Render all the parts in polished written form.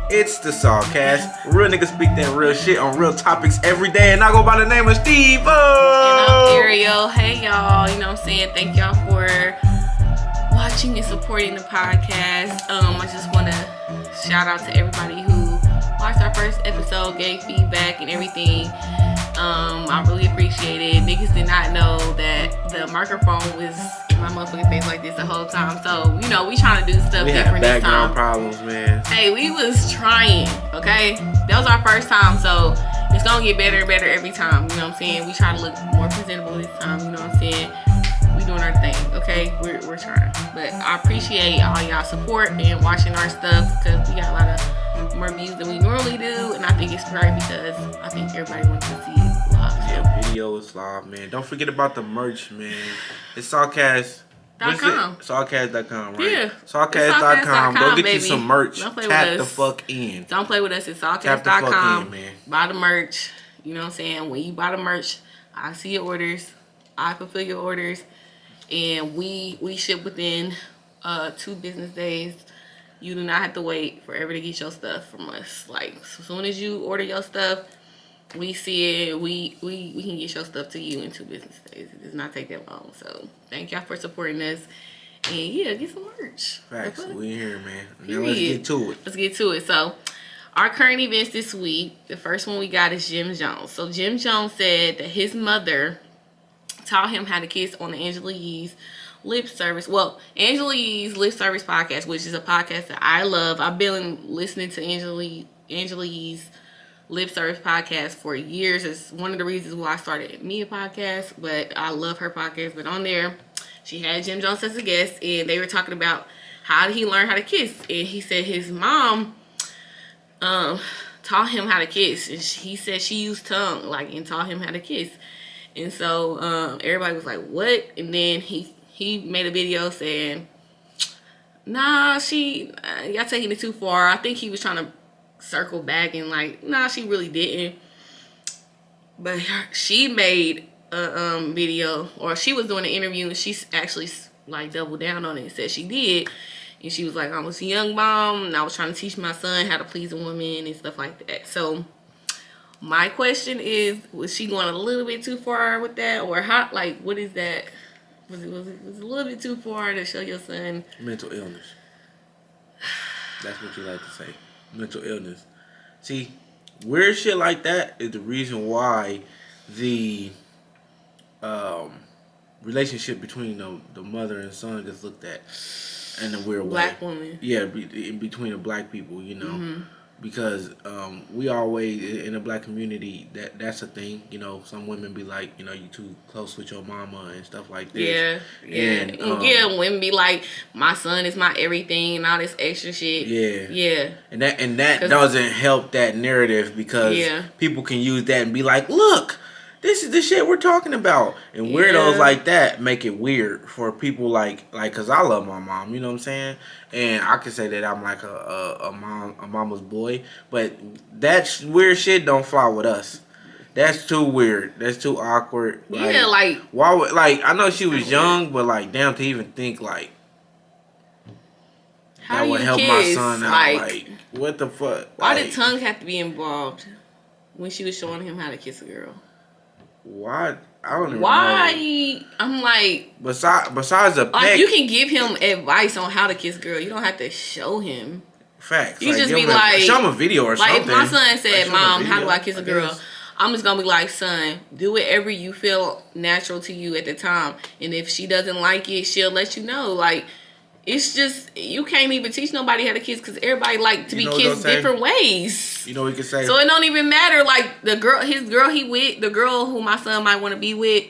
It's the SawCast. Real niggas speak that real shit on real topics every day. And I go by the name of Steve. And I'm Ariel. Hey, y'all. You know what I'm saying? Thank y'all for watching and supporting the podcast. I just want to shout out to everybody who watched our first episode, gave feedback and everything. I really appreciate it. Niggas did not know that the microphone was in my motherfucking face like this the whole time. So, you know, we trying to do stuff we different had this time. background problems, man. Hey, we was trying, okay? That was our first time, so it's gonna get better and better every time. You know what I'm saying? We try to look more presentable this time. You know what I'm saying? We doing our thing, okay? We're trying. But I appreciate all y'all support and watching our stuff because we got a lot of more views than we normally do, and I think it's right because I think everybody wants to see it live. Yeah, video is live, man. Don't forget about the merch, man. It's SawCast.com. SawCast.com, right? Yeah. SawCast.com. Go get baby. you some merch. Don't play Tap with the us. fuck in. Don't play with us. It's Tap the fuck SawCast.com. in, man. Buy the merch. You know what I'm saying? When you buy the merch, I see your orders. I fulfill your orders. And we ship within 2 business days. You do not have to wait forever to get your stuff from us. Like, as soon as you order your stuff, we see it. We can get your stuff to you in 2 business days. It does not take that long. So, thank y'all for supporting us. And, yeah, get some merch. Facts. We in here, man. Now Period. let's get to it. Let's get to it. So, our current events this week, the first one we got is Jim Jones. So, Jim Jones said that his mother taught him how to kiss on the Angela Yee's Lip Service. Well, Angela Yee's Lip Service podcast, which is a podcast that I love. I've been listening to Angela Yee's Lip Service podcast for years. It's one of the reasons why I started me a podcast, but I love her podcast. But on there, she had Jim Jones as a guest, and they were talking about how did he learn how to kiss. And he said his mom taught him how to kiss. And he said she used tongue, like, and taught him how to kiss. And so everybody was like, what? And then he made a video saying, nah, y'all taking it too far. I think he was trying to circle back and like, nah, she really didn't. But she made a video, or she was doing an interview, and she actually like doubled down on it and said she did. And she was like, I was a young mom, and I was trying to teach my son how to please a woman and stuff like that. So my question is, was she going a little bit too far with that, or how? Like, what is that? Was it a little bit too far to show your son mental illness? That's what you like to say. Mental illness. See, weird shit like that is the reason why the relationship between the mother and son gets looked at in a weird way. Black woman. Yeah, between the black people, you know. Mm-hmm. Because we always, in the black community, that's a thing. You know, some women be like, you know, you too close with your mama and stuff like this. Yeah. And women be like, my son is my everything and all this extra shit. Yeah. And that doesn't help that narrative, because people can use that and be like, look, this is the shit we're talking about. And weirdos like that make it weird for people like, cause I love my mom, you know what I'm saying? And I can say that I'm like a mama's boy, but that weird shit don't fly with us. That's too weird. That's too awkward. Yeah, like why would, like, I know she was young, but like, damn, to even think like how that would help kiss? my son out. Like, what the fuck? Why did tongue have to be involved when she was showing him how to kiss a girl? Why? I don't even know. I'm like, besides the peck, like, you can give him advice on how to kiss a girl. You don't have to show him. Facts. You like, just be like, show him a video or like, something. if my son said, like, Mom, how do I kiss a girl? I'm just gonna be like, son, do whatever you feel natural to you at the time. And if she doesn't like it, she'll let you know. Like, it's just, you can't even teach nobody how to kiss, because everybody like to be kissed different ways. You know what you can say? So it don't even matter. Like, the girl he with, the girl who my son might want to be with,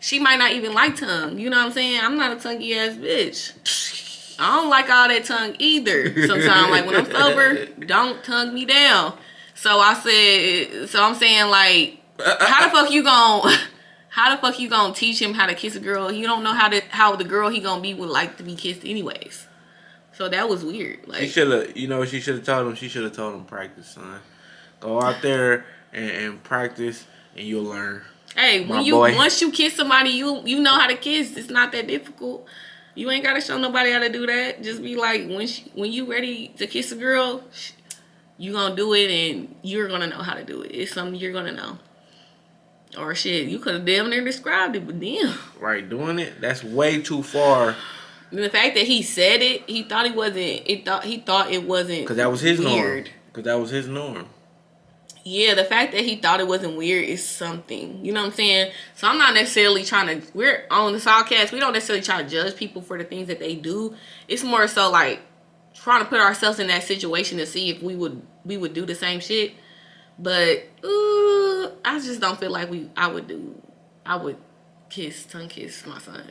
she might not even like tongue. You know what I'm saying? I'm not a tonguey ass bitch. I don't like all that tongue either. Sometimes, like, when I'm sober, don't tongue me down. So I'm saying, like, how the fuck you gonna teach him how to kiss a girl? You don't know how the girl he gonna be would like to be kissed anyways. So that was weird. Like, she should have told him practice, son. Go out there and practice, and you'll learn. Hey, once you kiss somebody, you know how to kiss. It's not that difficult. You ain't gotta show nobody how to do that. Just be like, when you ready to kiss a girl, You gonna do it, and you're gonna know how to do it. It's something you're gonna know. Or shit, you could have damn near described it, but damn. Right, doing it, that's way too far. And the fact that he said it, he thought it wasn't. He thought it wasn't. Because that was his weird. norm. Because that was his norm. Yeah, the fact that he thought it wasn't weird is something. You know what I'm saying? So I'm not necessarily trying to. We're on the SawCast. We don't necessarily try to judge people for the things that they do. It's more so like trying to put ourselves in that situation to see if we would do the same shit. But I just don't feel like I would tongue kiss my son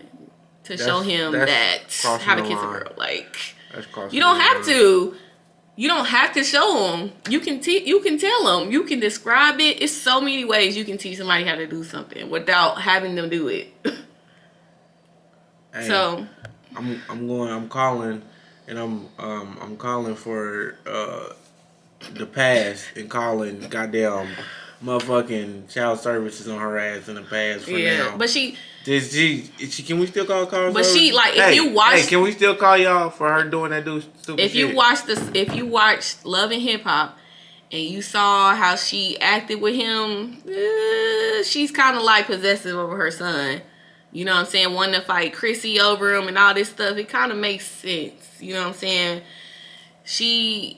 to show him that how to kiss a girl. Like, you don't have to. You don't have to show them. You can tell them. You can describe it. It's so many ways you can teach somebody how to do something without having them do it. Hey, so I'm calling, and I'm calling for the past and calling goddamn motherfucking child services on her ass in the past for now. But she can we still call But she like if you watch. Hey, can we still call y'all for her doing that stupid if shit? If you watched Love and Hip Hop and you saw how she acted with him, she's kind of like possessive over her son. You know what I'm saying? Wanting to fight Chrissy over him and all this stuff. It kind of makes sense. You know what I'm saying?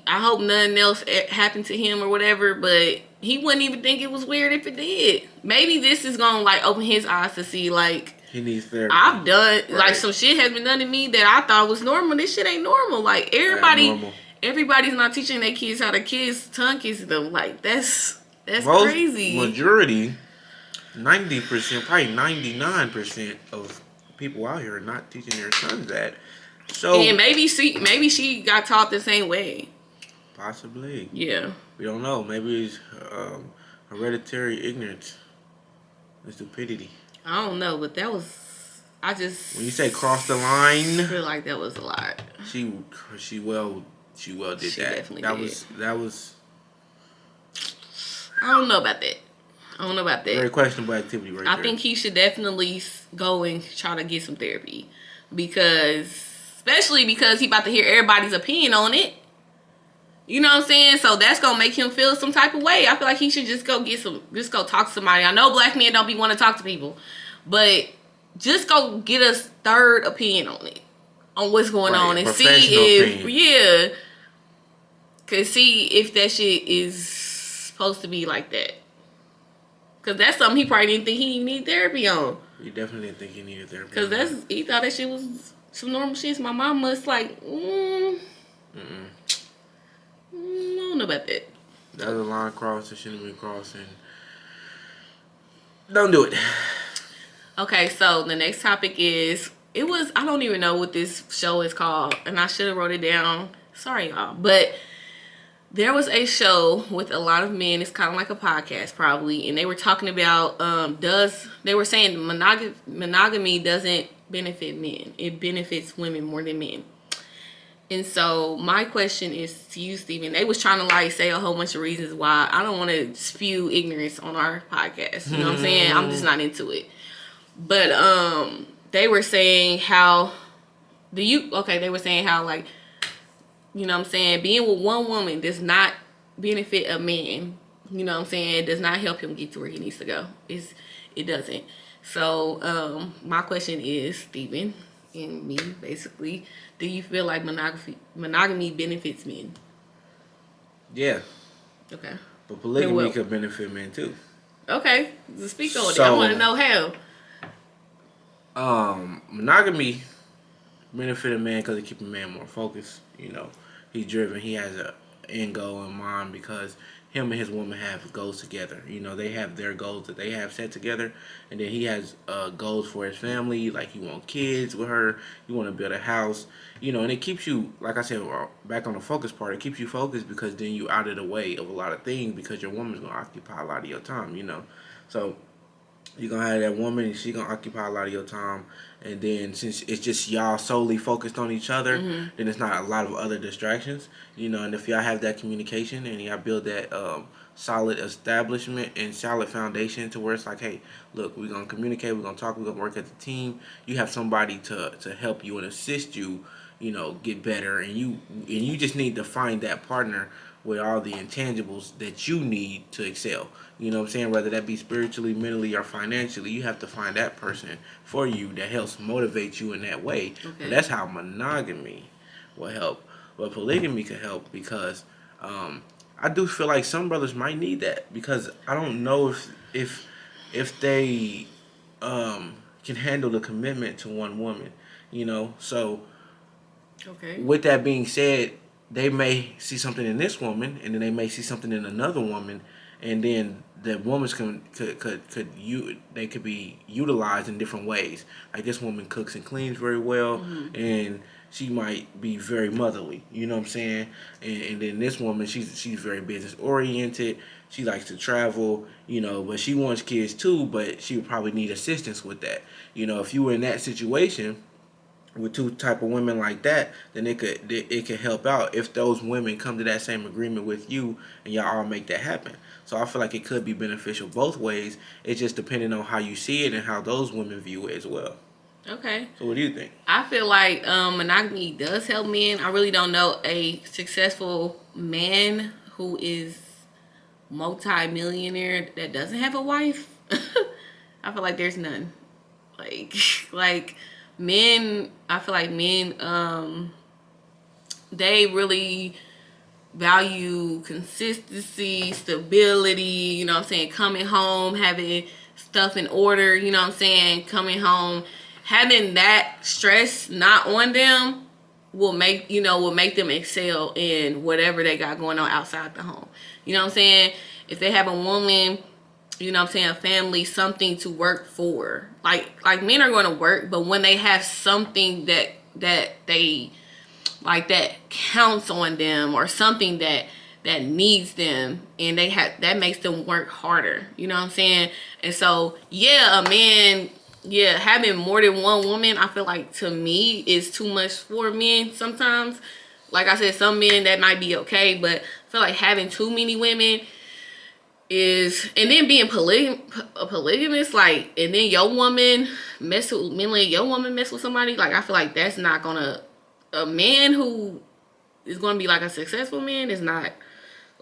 I hope nothing else happened to him or whatever, but he wouldn't even think it was weird if it did. Maybe this is gonna like open his eyes to see like he needs therapy. I've done like some shit has been done to me that I thought was normal. This shit ain't normal. Like everybody's not teaching their kids how to tongue kiss them. Like that's crazy. Majority, 90%, probably 99% of people out here are not teaching their sons that. So and maybe she got taught the same way. Possibly. Yeah. We don't know. Maybe it's hereditary ignorance and stupidity. I don't know, but that was. When you say cross the line, I feel like that was a lot. She well did she that. Definitely that was. I don't know about that. Very questionable activity, right there. I think he should definitely go and try to get some therapy, especially because he about to hear everybody's opinion on it. You know what I'm saying? So that's gonna make him feel some type of way. I feel like he should just go talk to somebody. I know black men don't be want to talk to people, but just go get a third opinion on what's going on, and see if that shit is supposed to be like that. Cause that's something he probably didn't think he need therapy on. He definitely didn't think he needed therapy. Cause he thought that shit was some normal shit. So my mom must like. I don't know about that. That was a line crossed that shouldn't be crossing. Don't do it. Okay, so the next topic is I don't even know what this show is called, and I should have wrote it down. Sorry, y'all, but there was a show with a lot of men. It's kind of like a podcast, probably, and they were talking about they were saying monogamy doesn't benefit men. It benefits women more than men. And so my question is to you, Steven. They was trying to like say a whole bunch of reasons why. I don't want to spew ignorance on our podcast. You know what I'm saying? I'm just not into it. But they were saying how they were saying how like, you know what I'm saying, being with one woman does not benefit a man. You know what I'm saying? It does not help him get to where he needs to go. It doesn't. So my question is, Steven, and me basically, do you feel like monogamy benefits men? Yeah. Okay. But polygamy could benefit men too. Okay. Speak on it. I want to know how. Monogamy benefit a man because it keeps a man more focused. You know, he's driven. He has an end goal in mind because him and his woman have goals together. You know, they have their goals that they have set together, and then he has goals for his family. Like he want kids with her, you want to build a house. You know, and it keeps you, like I said, back on the focus part. It keeps you focused because then you out of the way of a lot of things because your woman's gonna occupy a lot of your time. You know, so you're gonna have that woman and she's gonna occupy a lot of your time. And then since it's just y'all solely focused on each other, then it's not a lot of other distractions, you know. And if y'all have that communication and y'all build that solid establishment and solid foundation to where it's like, hey, look, we're going to communicate, we're going to talk, we're going to work as a team. You have somebody to help you and assist you, you know, get better. And you just need to find that partner with all the intangibles that you need to excel. You know what I'm saying? Whether that be spiritually, mentally, or financially, you have to find that person for you that helps motivate you in that way. Okay. That's how monogamy will help. But polygamy can help because I do feel like some brothers might need that, because I don't know if they can handle the commitment to one woman. You know, so okay. With that being said, they may see something in this woman, and then they may see something in another woman, and then the woman's they could be utilized in different ways. Like, this woman cooks and cleans very well, mm-hmm. and she might be very motherly. You know what I'm saying? And then this woman, she's very business oriented. She likes to travel, you know, but she wants kids too. But she would probably need assistance with that. You know, if you were in that situation with two type of women like that, then it could help out if those women come to that same agreement with you and y'all all make that happen. So I feel like it could be beneficial both ways. It's just depending on how you see it and how those women view it as well. Okay. So what do you think? I feel like monogamy does help men. I really don't know a successful man who is multi-millionaire that doesn't have a wife. I feel like there's none. Like men, I feel like men, they really value consistency, stability, you know what I'm saying, coming home, having stuff in order, you know what I'm saying, coming home, having that stress not on them will make them excel in whatever they got going on outside the home. You know what I'm saying? If they have a woman, you know what I'm saying, a family, something to work for. Like men are going to work, but when they have something that they like that counts on them, or something that needs them, and that makes them work harder. You know what I'm saying? And so, yeah, a man, yeah, having more than one woman, I feel like, to me, is too much for men sometimes. Like I said, some men that might be okay, but I feel like having too many women is, and then being polygamous, like, and then your woman mess with somebody, like, I feel like that's not gonna, a man who is gonna be like a successful man is not,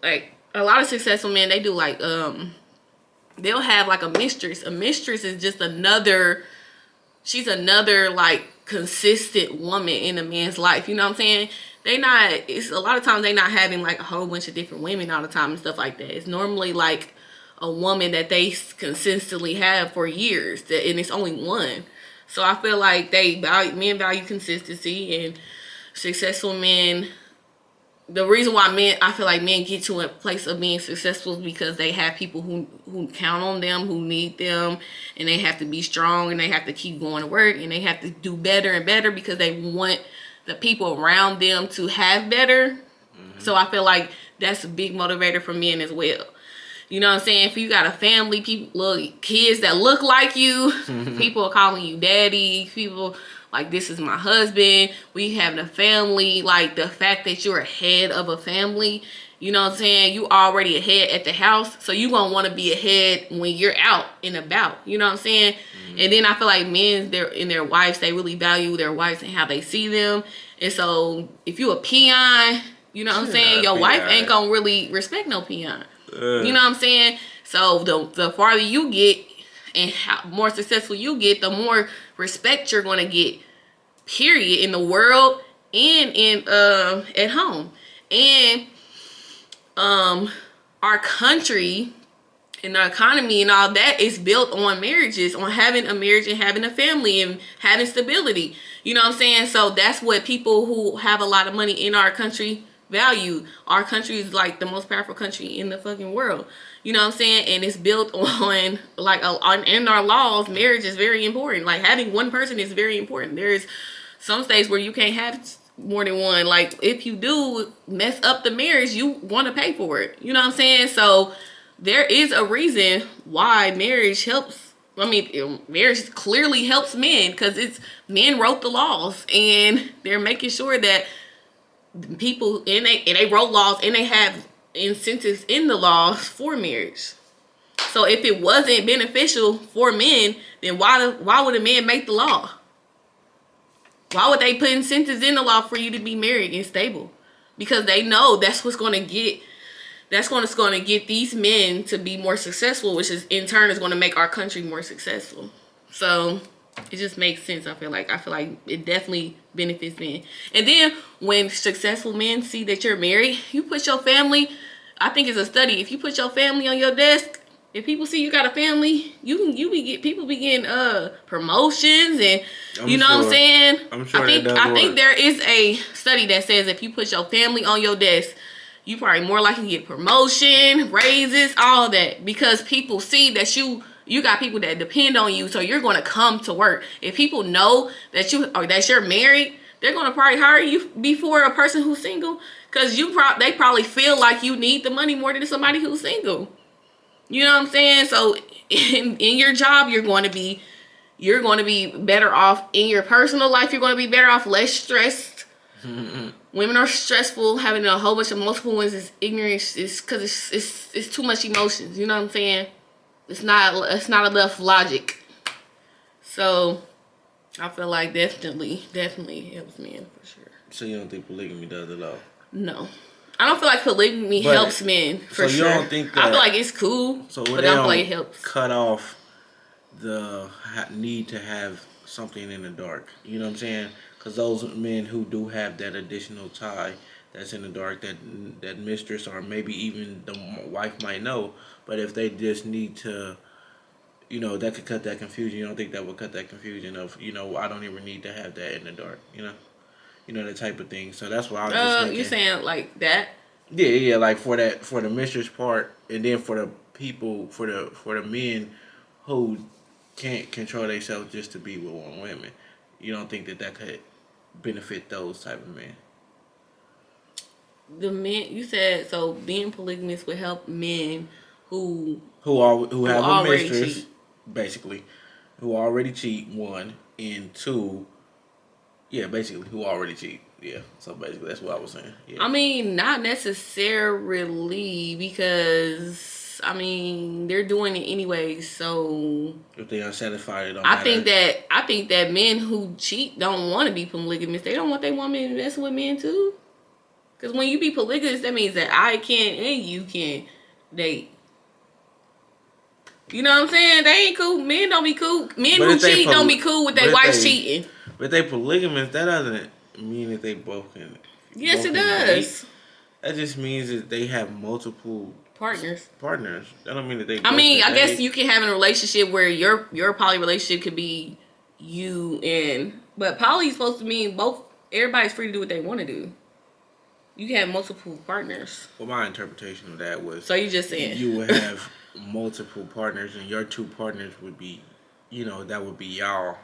like, a lot of successful men, they do like, they'll have like a mistress. A mistress is just she's another like consistent woman in a man's life. You know what I'm saying? It's a lot of times they not having like a whole bunch of different women all the time and stuff like that. It's normally like a woman that they consistently have for years, and it's only one. So I feel like men value consistency, and successful men, the reason why I feel like men get to a place of being successful is because they have people who count on them, who need them, and they have to be strong, and they have to keep going to work, and they have to do better and better because they want the people around them to have better. Mm-hmm. So I feel like that's a big motivator for men as well. You know what I'm saying? If you got a family, kids that look like you, people are calling you daddy, people like, this is my husband, we having a family, like, the fact that you're ahead of a family, you know what I'm saying? You already ahead at the house, so you gonna want to be ahead when you're out and about, you know what I'm saying? Mm-hmm. And then I feel like men, their wives, they really value their wives and how they see them. And so if you a peon, you know what I'm saying, your wife ain't gonna really respect no peon. You know what I'm saying? So the farther you get and how more successful you get, the more respect you're going to get, period, in the world and in at home. And our country and our economy and all that is built on marriages, on having a marriage and having a family and having stability. You know what I'm saying? So that's what people who have a lot of money in our country value. Our country is like the most powerful country in the fucking world. You know what I'm saying? And it's built on, like, in our laws, marriage is very important. Like, having one person is very important. There's some states where you can't have more than one. Like, if you do mess up the marriage, you want to pay for it. You know what I'm saying? So there is a reason why marriage helps. I mean, marriage clearly helps men, because men wrote the laws, and they're making sure that people, and they wrote laws, and they have incentives in the laws for marriage. So if it wasn't beneficial for men, then why would a man make the law? Why would they put incentives in the law for you to be married and stable? Because they know that's what's going to get that's going to get these men to be more successful, which is in turn is going to make our country more successful. So it just makes sense. I feel like it definitely benefits men. And then when successful men see that you're married, you put your family. I think it's a study. If you put your family on your desk, if people see you got a family, people be getting promotions and you know what I'm saying. I'm sure. I think there is a study that says if you put your family on your desk, you probably more likely to get promotion, raises, all that, because people see that you got people that depend on you, so you're going to come to work. If people know that you're married, they're going to probably hire you before a person who's single, because they probably feel like you need the money more than somebody who's single. You know what I'm saying? So in your job, you're going to be better off. In your personal life, you're going to be better off, less stressed. Mm-hmm. Women are stressful. Having a whole bunch of multiple ones is ignorance. It's because it's too much emotions. You know what I'm saying? It's not enough logic. So I feel like definitely helps men for sure. So you don't think polygamy does it all? No. I don't feel like polygamy helps men for sure. So you don't think that, I feel like it's cool, but I don't feel like it helps. Cut off the need to have something in the dark. You know what I'm saying? Because those men who do have that additional tie that's in the dark, that mistress or maybe even the wife might know, but if they just need to, that could cut that confusion. You don't think that would cut that confusion of, I don't even need to have that in the dark, that type of thing. So that's why I was just thinking. You saying like that? Yeah, like for the mistress part, and then for the people, for the men who can't control themselves just to be with one woman. You don't think that could benefit those type of men? The men you said, so being polygamous would help men who have a mistress, cheat. Basically, who already cheat, one, and two. Yeah, basically, who already cheat. Yeah, so basically, that's what I was saying. Yeah. I mean, not necessarily, because they're doing it anyway. So if they are satisfied, it don't matter. I think that men who cheat don't want to be polygamous. They don't want their woman messing with men too. Because when you be polygamous, that means that I can and you can date. You know what I'm saying? They ain't cool. Men don't be cool. Men who cheat don't be cool with their wives cheating. But if they polygamous, that doesn't mean that they both can. Yes, it does. Date. That just means that they have multiple partners. That don't mean that they. I guess you can have a relationship where your poly relationship could be you and, but poly is supposed to mean both. Everybody's free to do what they want to do. You can have multiple partners. Well, my interpretation of that was. So you just saying you would have multiple partners, and your two partners would be, that would be y'all.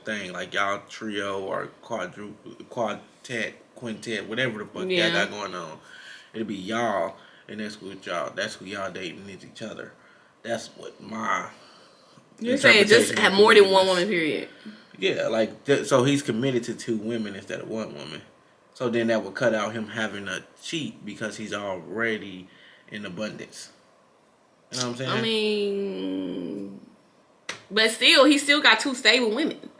Thing like y'all trio or quartet, quintet, whatever the fuck y'all got going on. It'll be y'all, and that's who y'all dating is each other. That's what my. You're saying just have more than one woman, period. Yeah, so he's committed to two women instead of one woman. So then that would cut out him having to cheat because he's already in abundance. You know what I'm saying? But still, he still got two stable women.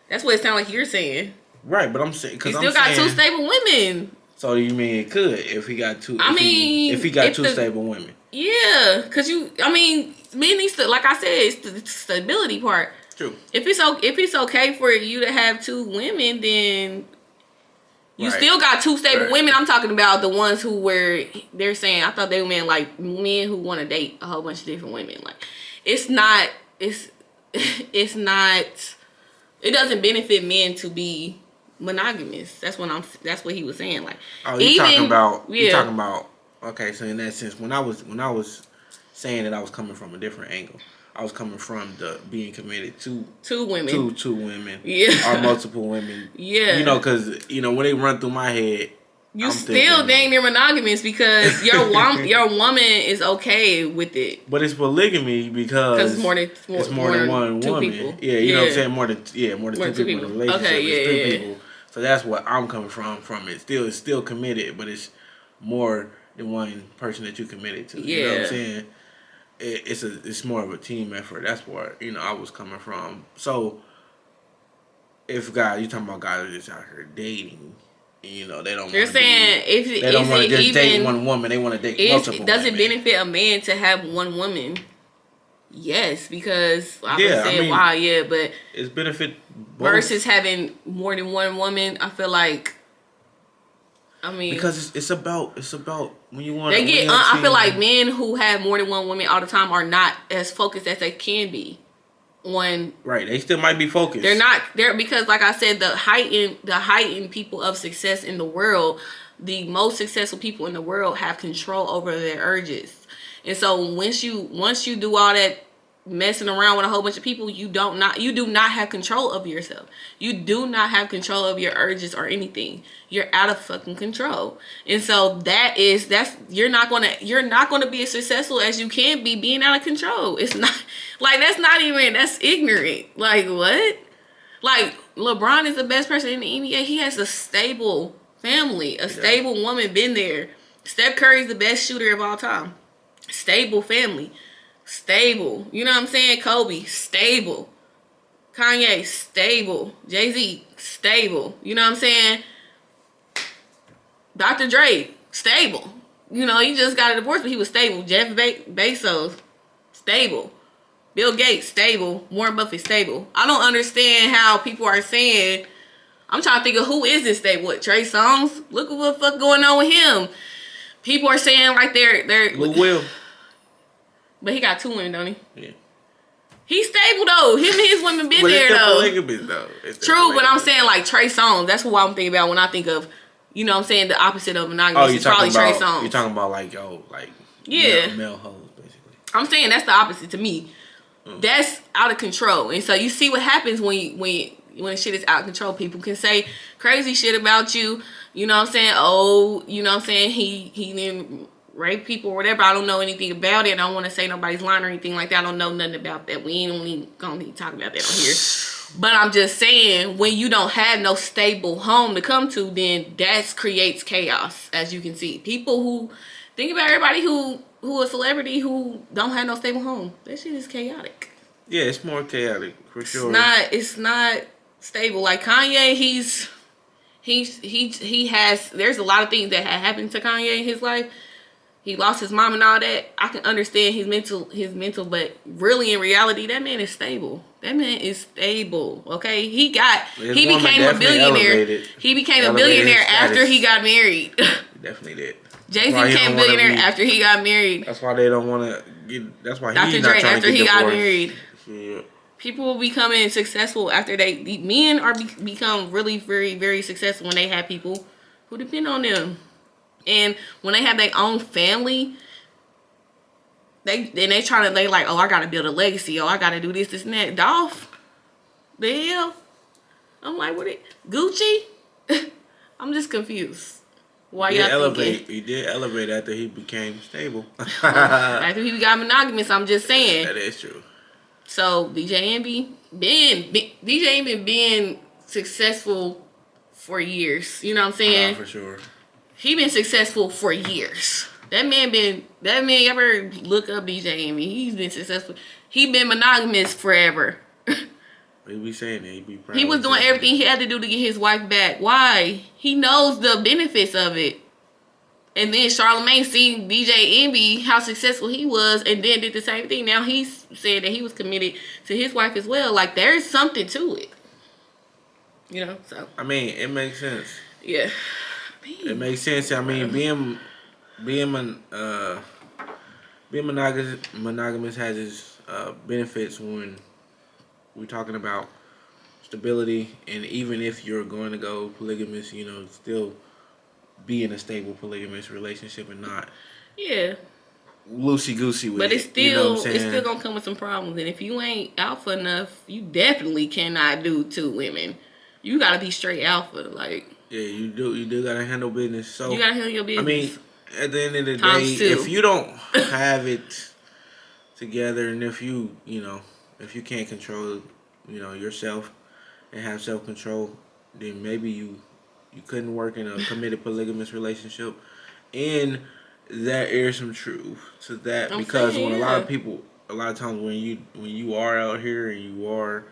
That's what it sounds like you're saying. Right, but I'm saying he still got two stable women. So you mean it could if he got two? If he got two stable women. Yeah, because men needs to, like I said, it's the stability part. True. If it's okay for you to have two women, then you still got two stable women. I'm talking about the ones they're saying, I thought they meant like men who want to date a whole bunch of different women. Like, it's not. It doesn't benefit men to be monogamous. That's what he was saying. Like, you're talking about. Okay, so in that sense, when I was saying that, I was coming from a different angle. I was coming from the being committed to two women, two women, or multiple women. Yeah, because when they run through my head, you still dang near monogamous because your woman is okay with it. But it's polygamy because it's more than one woman. People. Yeah, you know what I'm saying? More than two people in a relationship. Okay, it's three people. So that's what I'm coming from it. It's still committed, but it's more than one person that you committed to. You know what I'm saying? It's more of a team effort. That's where I was coming from. So if you're talking about guys who are just out here dating, You know, they don't. They're saying they don't want to just date one woman. They want to date multiple. Does it women. benefit a man to have one woman? Yes, because I would say why, yeah, but it's benefit both. Versus having more than one woman. I feel like. I mean, because it's about when you want. They get. I feel like men who have more than one woman all the time are not as focused as they can be. Right, they still might be focused. They're not there because, like I said, the heightened people of success in the world, the most successful people in the world have control over their urges, and so once you do all that messing around with a whole bunch of people, you do not have control of yourself. You do not have control of your urges or anything. You're out of fucking control. And so you're not gonna be as successful as you can be being out of control. It's not like that's ignorant. Like what? Like LeBron is the best person in the NBA. He has a stable family, a stable woman been there. Steph Curry's the best shooter of all time. Stable family. Stable. You know what I'm saying? Kobe, stable. Kanye, stable. Jay-Z, stable. You know what I'm saying? Dr. Dre, stable. You know, he just got a divorce, but he was stable. Jeff Bezos, stable. Bill Gates, stable. Warren Buffett, stable. I don't understand how people are saying, I'm trying to think of who isn't stable. What, Trey Songz? Look at what the fuck going on with him. People are saying like they're Lil Will. But he got 2 women, don't he? Yeah. He's stable though. Him and his women been there though. True, but I'm saying like Trey Songz. That's what I'm thinking about when I think of, you know what I'm saying, the opposite of monogamy. It's probably Trey Songz. You're talking about male hoes, basically. I'm saying that's the opposite to me. That's out of control. And so you see what happens when shit is out of control. People can say crazy shit about you. You know what I'm saying? Oh, you know what I'm saying? He didn't rape people or whatever. I don't know anything about it. I don't want to say nobody's lying or anything like that. I don't know nothing about that. We ain't only gonna be talking about that on here. But I'm just saying, when you don't have no stable home to come to, then that creates chaos, as you can see. People who think about everybody who a celebrity who don't have no stable home. That shit is chaotic. Yeah, it's more chaotic for sure. It's not stable. Like Kanye, he has. There's a lot of things that have happened to Kanye in his life. He lost his mom and all that. I can understand his mental, but really in reality, that man is stable. That man is stable. Okay, he became a billionaire. He became a billionaire after he got married. He definitely did. Jay-Z became a billionaire after he got married. That's why they don't want to get. That's why Dr. Dre after he got married. Yeah. People becoming successful after men are become really very, very successful when they have people who depend on them. And when they have their own family, they like, oh, I gotta build a legacy. Oh, I gotta do this and that. Dolph, the hell? I'm like, what? Gucci? I'm just confused. Why y'all thinking? He did elevate after he became stable. After he got monogamous, I'm just saying. That is true. So DJ Envy been successful for years. You know what I'm saying? For sure. He been successful for years. That man, you ever look up DJ Envy? He's been successful. He been monogamous forever. He be saying that. He be proud. He was doing everything he had to do to get his wife back. Why? He knows the benefits of it. And then Charlamagne seen DJ Envy, how successful he was, and then did the same thing. Now he's said that he was committed to his wife as well. Like, there's something to it. You know, so. I mean, it makes sense. Yeah. It makes sense. I mean, being monogamous has its benefits when we're talking about stability, and even if you're going to go polygamous, you know, still be in a stable polygamous relationship and not loosey goosey with it. But it's still, you know what I'm saying? It's still gonna come with some problems, and if you ain't alpha enough, you definitely cannot do 2 women. You gotta be straight alpha, like. Yeah, you do gotta handle business. So you gotta handle your business. I mean, at the end of the day, if you don't have it together, and if you can't control, you know, yourself and have self-control, then maybe you couldn't work in a committed polygamous relationship. And there is some truth to that, because when a lot of times when you are out here and you are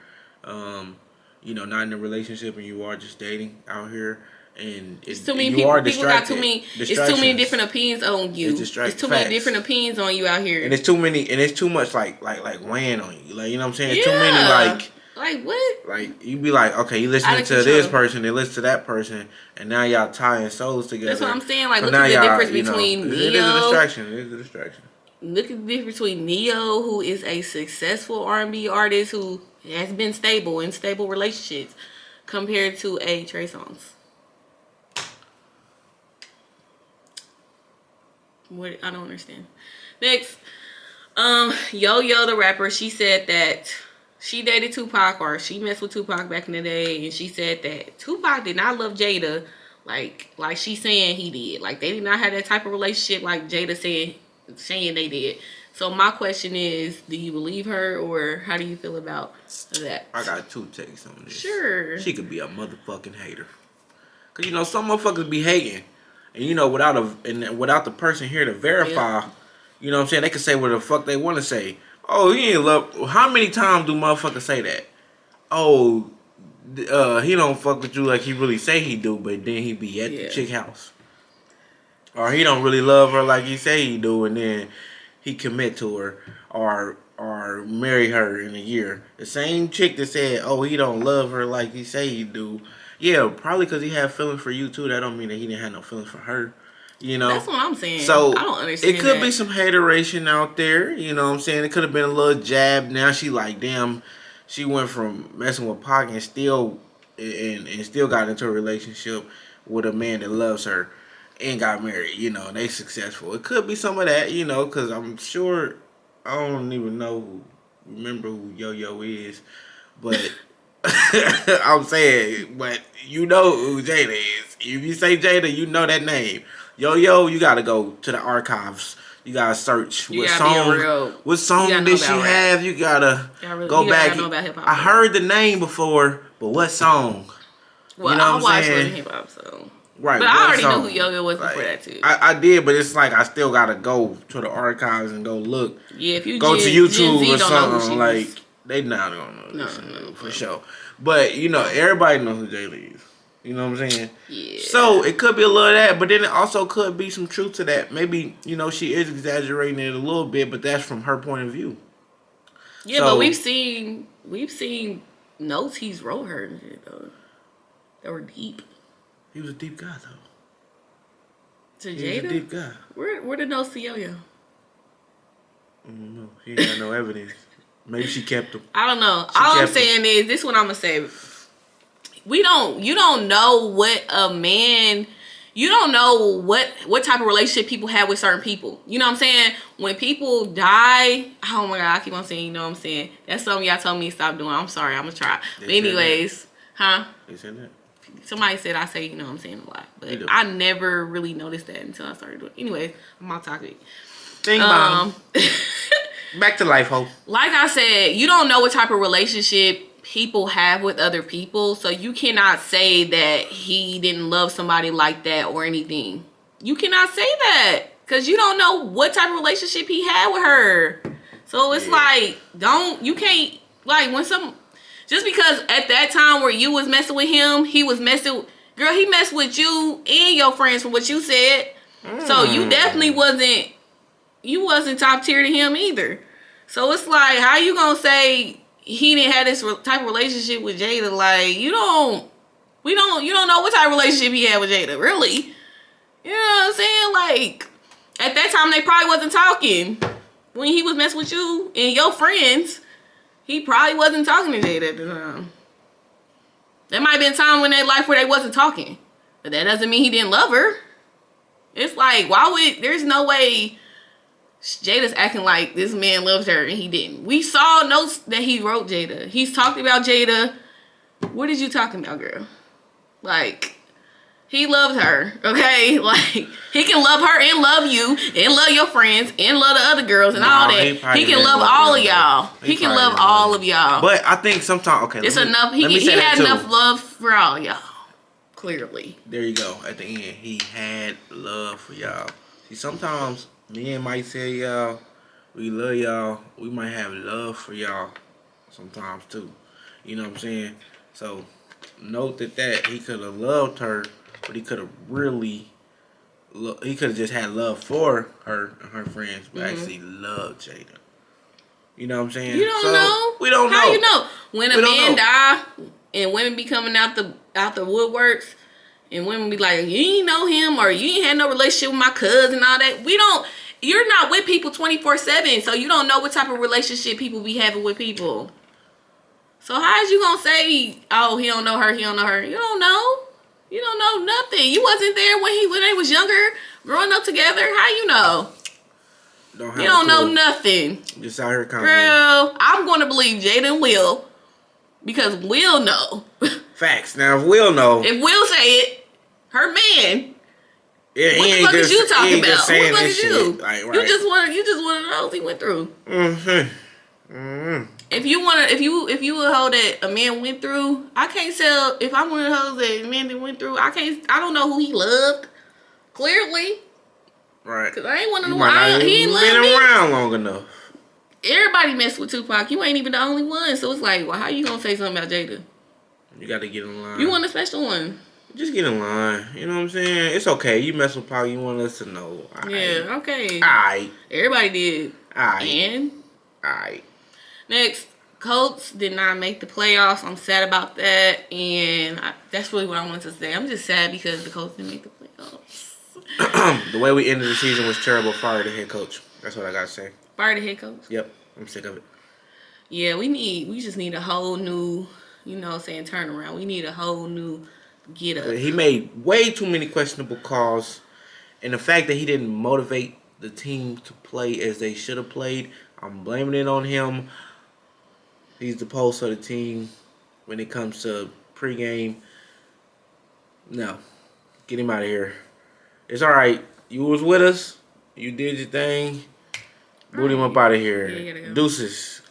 you know, not in a relationship and you are just dating out here, And it's too many people. People got too many. It's too many different opinions on you. It's too many different opinions on you out here. And it's too many. And it's too much like weighing on you. Like, you know what I'm saying? It's too many like what? Like you be like, okay, you listening to this person, they listen to that person, and now y'all tying souls together. That's what I'm saying. Like, so look at the difference between Neo. It is a distraction. It is a distraction. Look at the difference between Neo, who is a successful R&B artist who has been stable in stable relationships, compared to a Trey Songz. What? I don't understand. Next, Yoyo the rapper, she said that she dated Tupac, or she messed with Tupac back in the day, and she said that Tupac did not love Jada like she's saying he did. Like, they did not have that type of relationship like Jada saying they did. So my question is, do you believe her, or how do you feel about that? I got two takes on this. Sure. She could be a motherfucking hater. Cause, you know, some motherfuckers be hating. And, you know, without the person here to verify, you know what I'm saying, they can say what the fuck they want to say. Oh, he ain't love. How many times do motherfuckers say that? Oh, he don't fuck with you like he really say he do, but then he be at the chick house. Or he don't really love her like he say he do, and then he commit to her or marry her in a year. The same chick that said, oh, he don't love her like he say he do. Yeah, probably because he had feelings for you too. That don't mean that he didn't have no feelings for her. You know? That's what I'm saying. So I don't understand. It could be some hateration out there. You know what I'm saying? It could have been a little jab. Now she like, damn, she went from messing with Pac and still got into a relationship with a man that loves her and got married. You know, and they successful. It could be some of that, you know, because I'm sure, I don't even remember who Yoyo is, but I'm saying, but you know who Jada is. If you say Jada, you know that name. Yo, you gotta go to the archives. You gotta search what song did she have. You gotta go back. I heard the name before, but what song? Well, you know what I'm saying? Hip hop, so right. But I already knew who Yo-Yo was before that too. I did, but it's like I still gotta go to the archives and go look. Yeah, if you go to YouTube or something, like they not gonna know for sure. But you know, everybody knows who Jada is. You know what I'm saying? Yeah. So it could be a little of that, but then it also could be some truth to that. Maybe, you know, she is exaggerating it a little bit, but that's from her point of view. Yeah, so, but we've seen notes he's wrote her and shit though. That were deep. He was a deep guy though. To Jada? He was a deep guy. Where the notes to Yo-Yo? I don't know. He ain't got no evidence. Maybe she kept them. I don't know. All I'm saying is, this is what I'm gonna say. You don't know what a man, you don't know what type of relationship people have with certain people. You know what I'm saying? When people die, oh my God, I keep on saying, you know what I'm saying? That's something y'all told me to stop doing. I'm sorry, I'm gonna try. But anyways, They said that? Somebody said I say, you know what I'm saying, a lot. But I never really noticed that until I started doing it. Anyways, I'm off topic. Ding bong. Back to life, hope. Like I said, you don't know what type of relationship people have with other people, so you cannot say that he didn't love somebody like that or anything. You cannot say that because you don't know what type of relationship he had with her. So it's like, you can't, like, when just because at that time where you was messing with him, he was messing, girl, he messed with you and your friends from what you said. So you definitely wasn't top tier to him either. So it's like, how you gonna say he didn't have this type of relationship with Jada? Like, you don't know what type of relationship he had with Jada, really. You know what I'm saying? Like, at that time, they probably wasn't talking. When he was messing with you and your friends, he probably wasn't talking to Jada at the time. There might have been a time in their life where they wasn't talking. But that doesn't mean he didn't love her. It's like, there's no way Jada's acting like this man loves her and he didn't. We saw notes that he wrote Jada. He's talked about Jada. What is you talking about, girl? Like, he loved her, okay? Like, he can love her and love you and love your friends and love the other girls and all that. He can love all of y'all. He can love all of y'all. But I think sometimes, okay. It's enough. He had enough love for all y'all. Clearly. There you go. At the end, he had love for y'all. See, sometimes men might say, y'all, we love y'all. We might have love for y'all sometimes too. You know what I'm saying? So note that he could have loved her, but he could have really. He could have just had love for her and her friends, but actually loved Jada. You know what I'm saying? You don't know. We don't know. How you know? When a man die and women be coming out the woodworks, and women be like, you ain't know him, or you ain't had no relationship with my cousin and all that. We don't. You're not with people 24/7, so you don't know what type of relationship people be having with people. So how is you gonna say, oh, he don't know her, he don't know her? You don't know. You don't know nothing. You wasn't there when they was younger, growing up together. How you know? You don't know nothing. Just out here commenting. Girl, I'm going to believe Jada and Will, because Will know. Facts. Now, if Will know. If Will say it, her man. Yeah, what the fuck is you talking about? What the fuck is you? Like, right. You just want to know he went through. If you would hold that a man went through, I can't tell. If I'm one of those that a man that went through, I don't know who he loved. Clearly, right? Because I ain't one of the he ain't been around long enough. Everybody messed with Tupac. You ain't even the only one. So it's like, well, how you gonna say something about Jada? You got to get in line. You want a special one? Just get in line. You know what I'm saying? It's okay. You mess with Pac. You want us to know. Yeah. Okay. Alright. Everybody did. Alright. Next, Colts did not make the playoffs. I'm sad about that, and that's really what I wanted to say. I'm just sad because the Colts didn't make the playoffs. The way we ended the season was terrible. Fire the head coach. That's what I gotta say. Fire the head coach? Yep. I'm sick of it. Yeah, we just need a whole new, turnaround. We need a whole new get up. He made way too many questionable calls, and the fact that he didn't motivate the team to play as they should have played, I'm blaming it on him. He's the pulse of the team when it comes to pregame. No. Get him out of here. It's all right. You was with us. You did your thing. Boot him up out of here. Yeah, deuces.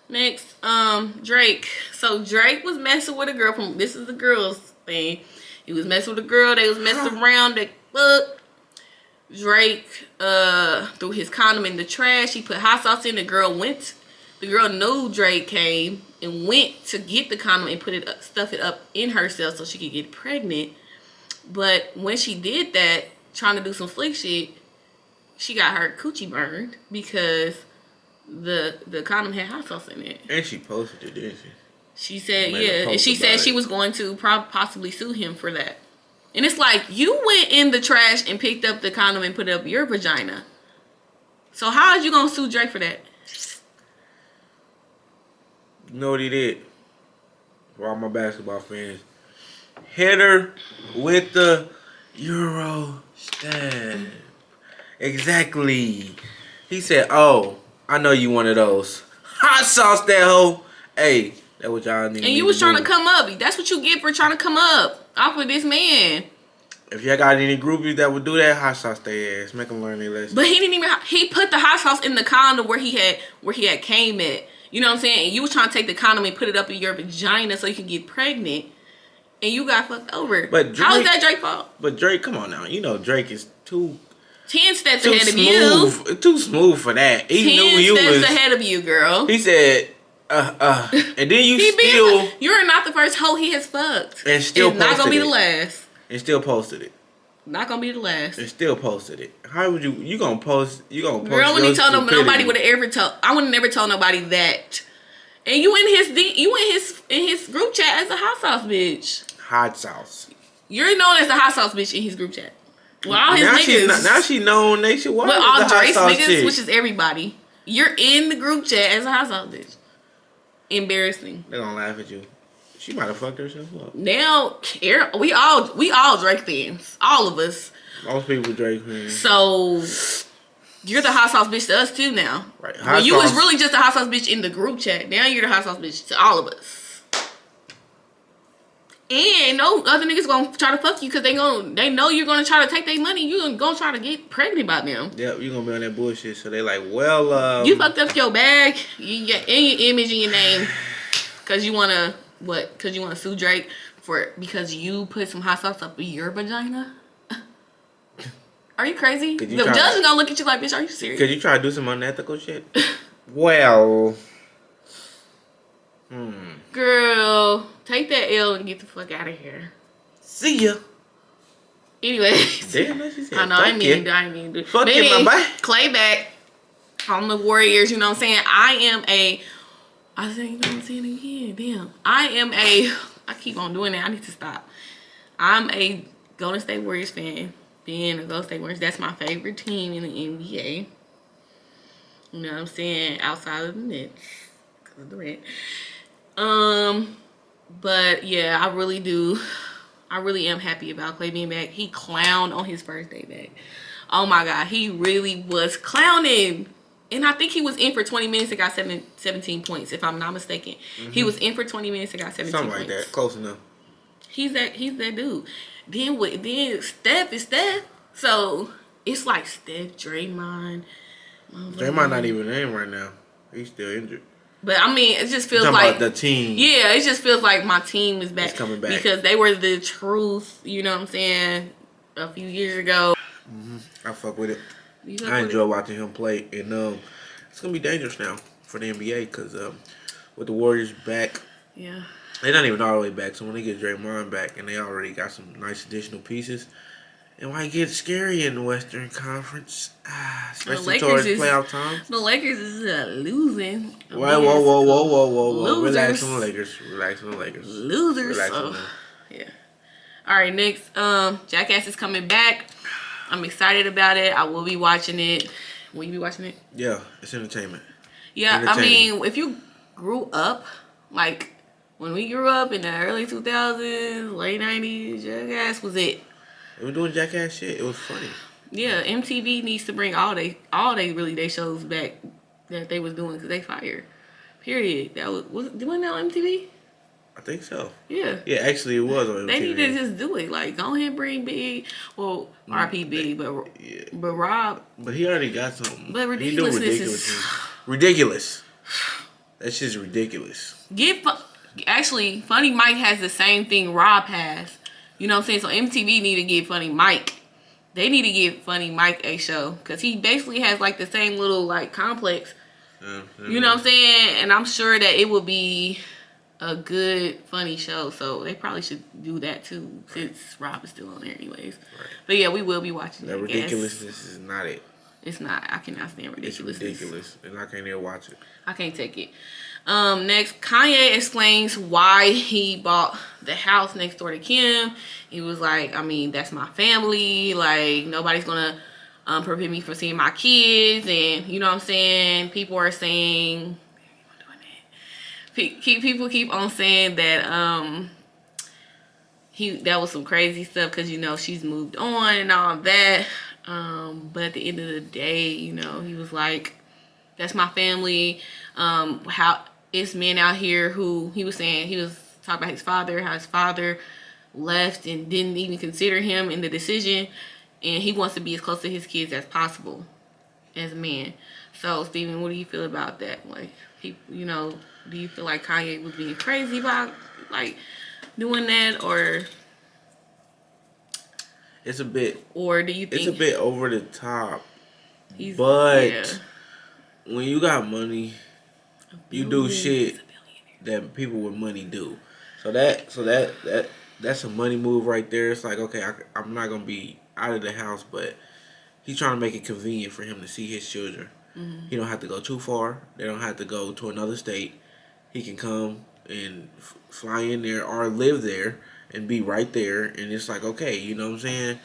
Next, Drake. So Drake was messing with a girl from, this is the girls thing. He was messing with a girl. They was messing around. They fucked. Drake threw his condom in the trash. He put hot sauce in. The girl knew Drake came and went to get the condom and stuff it up in herself so she could get pregnant. But when she did that, trying to do some slick shit, she got her coochie burned because the condom had hot sauce in it. And she posted it, didn't she? She said, yeah. And she said she was going to possibly sue him for that. And it's like, you went in the trash and picked up the condom and put it up your vagina. So how are you going to sue Drake for that? You know what he did? For all my basketball fans. Hit her with the Euro step. Exactly. He said, oh, I know you one of those. Hot sauce that hoe. Hey, that's what y'all need. And you was trying to come up. That's what you get for trying to come up off of this man. If y'all got any groupies that would do that, hot sauce their ass. Make them learn their lesson. But he put the hot sauce in the condom where he had came at. You know what I'm saying? And you was trying to take the condom and put it up in your vagina so you can get pregnant. And you got fucked over. But Drake, how is that Drake's fault? But Drake, come on now. You know Drake is 10 steps ahead of you. Too smooth for that. He knew you was 10 steps ahead of you, girl. He said, and then you're not the first hoe he has fucked. And still it's not gonna be the last. And still posted it. Not gonna be the last. And still posted it. How would you gonna post? Girl, when he told nobody would have ever told. I would have never told nobody that. And you in his group chat as a hot sauce bitch. Hot sauce. You're known as the hot sauce bitch in his group chat. Well, all his niggas. Now she known nationwide. But all Drake's niggas, which is everybody. You're in the group chat as a hot sauce bitch. Embarrassing. They're gonna laugh at you. She might have fucked herself up. Now, we all Drake fans. All of us. Most people Drake fans. So, you're the hot sauce bitch to us too now. Right. Well, you was really just a hot sauce bitch in the group chat. Now you're the hot sauce bitch to all of us. And no other niggas gonna try to fuck you because they know you're gonna try to take their money. You're gonna try to get pregnant by them. Yep, you're gonna be on that bullshit. So they like, well, you fucked up your bag, and your image and your name, because you wanna sue Drake because you put some hot sauce up your vagina. Are you crazy? The judge is gonna look at you like, bitch, are you serious? Could you try to do some unethical shit? Well. Girl, take that L and get the fuck out of here. See ya. Anyways. Damn, that she said. I know, I didn't mean to. Fuck you, my boy. Klay back on the Warriors, you know what I'm saying? I think, you know what I'm saying again. Damn. I keep on doing that. I need to stop. I'm a Golden State Warriors fan. Being a Golden State Warriors, that's my favorite team in the NBA. You know what I'm saying? Outside of the Nets. Because of the red. But yeah, I really am happy about Klay being back. He clowned on his first day back. Oh my God, he really was clowning. And I think he was in for 20 minutes and got 17 points, if I'm not mistaken. Mm-hmm. He was in for 20 minutes and got 17 Something points. Something like that. Close enough. He's that dude. Then Steph is Steph. So it's like Steph, Draymond. Draymond not even in right now. He's still injured. But I mean, it just feels like about the team. Yeah, it just feels like my team is back. It's coming back because they were the truth. You know what I'm saying? A few years ago. Mm-hmm. I fuck with it. I enjoy watching him play, and it's gonna be dangerous now for the NBA because with the Warriors back, yeah, they're not even all the way back. So when they get Draymond back, and they already got some nice additional pieces. And why get scary in the Western Conference, especially towards playoff time? The Lakers is losing. Whoa. Relax on the Lakers. Losers. Yeah. All right, next. Jackass is coming back. I'm excited about it. I will be watching it. Will you be watching it? Yeah, it's entertainment. Yeah, I mean, if you grew up, like, when we grew up in the early 2000s, late 90s, Jackass was it. They were doing Jackass shit. It was funny. Yeah, MTV needs to bring all they shows back that they was doing because they fired. Period. That wasn't that on MTV? I think so. Yeah. Yeah, actually it was on MTV. They need to just do it. Like, go ahead and bring Big. Well, RP Big, but Rob. But he already got something. But ridiculousness is ridiculous. That's just ridiculous. Actually, Funny Mike has the same thing Rob has. You know what I'm saying? So MTV need to give Funny Mike. They need to give Funny Mike a show. Because he basically has like the same little like complex. You know what I'm saying? And I'm sure that it will be a good, funny show. So they probably should do that too. Since Rob is still on there anyways. Right. But yeah, we will be watching that. Ridiculousness is not it. It's not. I cannot stand ridiculousness. It's ridiculous. And I can't even watch it. I can't take it. Next, Kanye explains why he bought the house next door to Kim. He was like, I mean, that's my family. Like, nobody's going to prevent me from seeing my kids. And, you know what I'm saying? People are saying, people keep on saying that that was some crazy stuff because, you know, she's moved on and all that. But at the end of the day, you know, he was like, that's my family. How it's men out here who he was talking about his father, how his father left and didn't even consider him in the decision, and he wants to be as close to his kids as possible as a man. So, Steven, what do you feel about that? Like, people, you know, do you feel like Kanye was being crazy about like doing that, or it's a bit, or do you think it's a bit over the top? But yeah. When you got money, you do shit that people with money do. So that's a money move right there. It's like, okay, I'm not gonna be out of the house, but he's trying to make it convenient for him to see his children. Mm-hmm. He don't have to go too far. They don't have to go to another state. He can come and fly in there or live there and be right there. And it's like, okay, you know what I'm saying?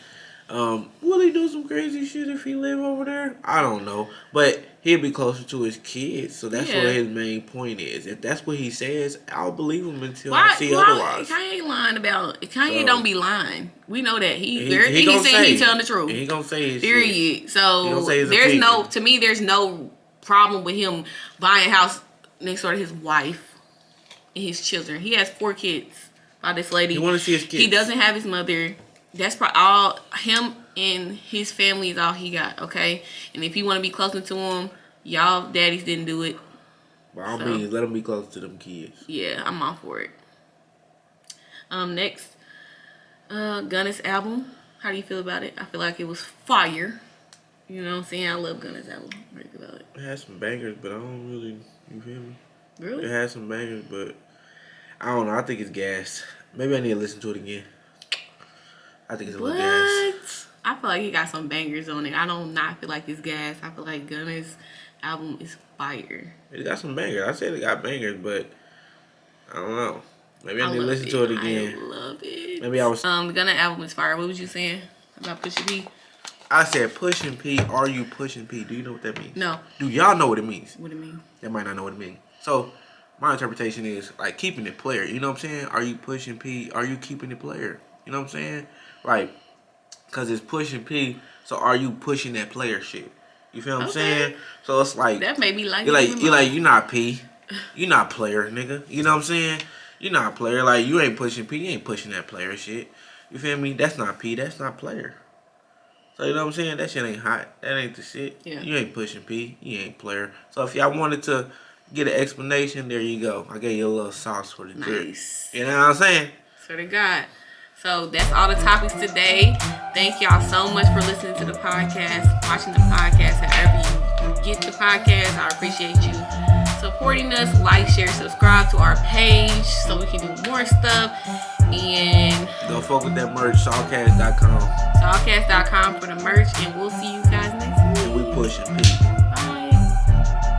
Will he do some crazy shit if he live over there? I don't know. But he'll be closer to his kids. So that's what his main point is. If that's what he says, I'll believe him until I see otherwise. Kanye ain't lying about it. Kanye don't be lying. We know that. Everything he said, he telling the truth. And he gonna say his period. Shit. So there's no problem with him buying a house next door to his wife and his children. He has 4 kids by this lady. He want to see his kids. He doesn't have his mother. That's probably all him and his family is all he got, okay? And if you want to be closer to him, y'all daddies didn't do it. By all means, let him be close to them kids. Yeah, I'm all for it. Next, Gunna's album. How do you feel about it? I feel like it was fire. You know what I'm saying? I love Gunna's album. What do you feel about it? It has some bangers, but I don't really, you feel me? Really? It has some bangers, but I don't know. I think it's gas. Maybe I need to listen to it again. I think it's a little gas. I feel like he got some bangers on it. I don't not feel like it's gas. I feel like Gunna's album is fire. It got some bangers. I said it got bangers, but I don't know. Maybe I need to listen to it again. I love it. Maybe I was. The Gunna album is fire. What was you saying about Pusha P? I said pushing P. Are you pushing P? Do you know what that means? No. Do y'all know what it means? What it mean? They might not know what it means. So my interpretation is like keeping it player. You know what I'm saying? Are you pushing P? Are you keeping it player? You know what I'm saying? Like, cause it's pushing P. So are you pushing that player shit? You feel what I'm saying? So it's like that made me like you're not P. You're not player, nigga. You know what I'm saying? You're not player. Like you ain't pushing P. You ain't pushing that player shit. You feel me? That's not P. That's not player. So you know what I'm saying? That shit ain't hot. That ain't the shit. Yeah. You ain't pushing P. You ain't player. So if y'all wanted to get an explanation, there you go. I gave you a little sauce for the drip. Nice. You know what I'm saying? Swear to God. So that's all the topics today. Thank y'all so much for listening to the podcast, watching the podcast, however you get the podcast. I appreciate you supporting us. Like, share, subscribe to our page so we can do more stuff. And go fuck with that merch, SawCast.com. SawCast.com for the merch. And we'll see you guys next week. And we pushing P.